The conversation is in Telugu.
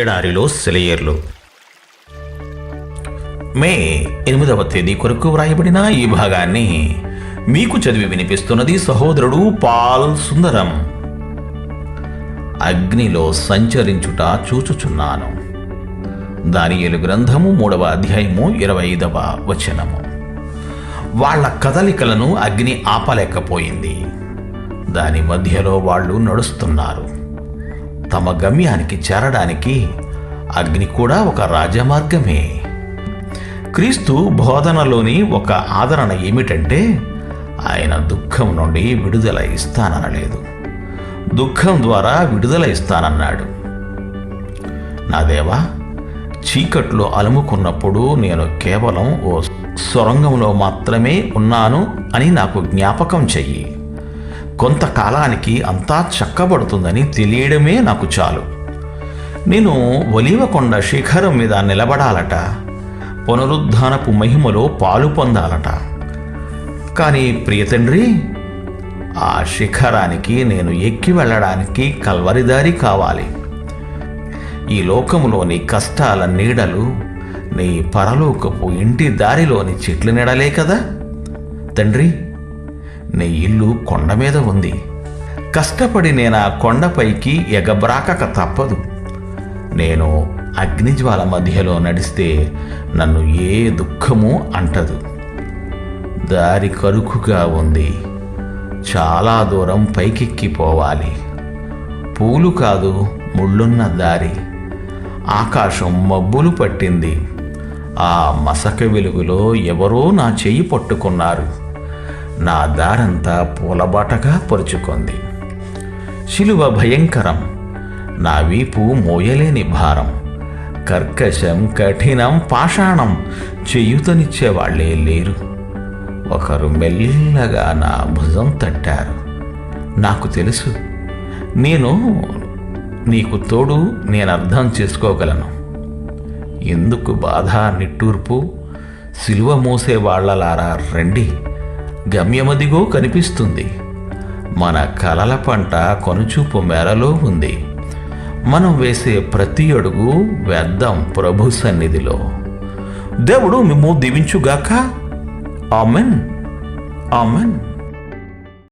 ఎడారిలో సెలయేర్లు. మే 8వ తేదీ కొరకు వ్రాయబడిన ఈ భాగాన్ని మీకు చదివి వినిపిస్తున్నది సహోదరుడు పాల్ సుందరం. అగ్నిలో సంచరించుట చూచుచున్నాను. దానియేలు గ్రంథము 3వ అధ్యాయము 25వ వచనము. వాళ్ల కదలికలను అగ్ని ఆపలేకపోయింది. దాని మధ్యలో వాళ్ళు నడుస్తున్నారు. తమ గమ్యానికి చేరడానికి అగ్ని కూడా ఒక రాజమార్గమే. క్రీస్తు బోధనలోని ఒక ఆదరణ ఏమిటంటే ఆయన దుఃఖం నుండి విడుదల ఇస్తాననలేదు, దుఃఖం ద్వారా విడుదల ఇస్తానన్నాడు. నా దేవా, చీకట్లో అలుముకున్నప్పుడు నేను కేవలం ఓ సొరంగంలో మాత్రమే ఉన్నాను అని నాకు జ్ఞాపకం చెయ్యి. కొంతకాలానికి అంతా చక్కబడుతుందని తెలియడమే నాకు చాలు. నేను ఒలీవకొండ శిఖరం మీద నిలబడాలట, పునరుద్ధానపు మహిమలో పాలు పొందాలట. కానీ ప్రియతండ్రి, ఆ శిఖరానికి నేను ఎక్కి వెళ్ళడానికి కల్వరిదారి కావాలి. ఈ లోకములోని కష్టాల నీడలు నీ పరలోకపు ఇంటి దారిలోని చెట్ల నీడలే కదా తండ్రి. నీ ఇల్లు కొండ మీద ఉంది. కష్టపడి నేను ఆ కొండపైకి ఎగబ్రాకక తప్పదు. నేను అగ్నిజ్వాల మధ్యలో నడిస్తే నన్ను ఏ దుఃఖము అంటదు. దారి కరుకుగా ఉంది. చాలా దూరం పైకెక్కిపోవాలి. పూలు కాదు, ముళ్ళున్న దారి. ఆకాశం మబ్బులు పట్టింది. ఆ మసక వెలుగులో ఎవరో నా చెయ్యి పట్టుకున్నారు. నా దారంతా పూలబాటగా పరుచుకుంది. శిలువ భయంకరం, నా వీపు మోయలేని భారం. కర్కశం, కఠినం, పాషాణం, చేయూతనిచ్చేవాళ్లే లేరు. ఒకరు మెల్లగా నా భుజం తట్టారు. నాకు తెలుసు, నేను నీకు తోడు, నేను అర్థం చేసుకోగలను. ఎందుకు బాధ, నిట్టూర్పు? సిలువ మోసే వాళ్లలారా రండి, గమ్యమదిగో కనిపిస్తుంది. మన కలల పంట కొనుచూపు మేరలో ఉంది. మనం వేసే ప్రతి అడుగు వేద్దాం ప్రభు సన్నిధిలో. దేవుడు మిమ్ము దీవించుగాక. Amen, amen.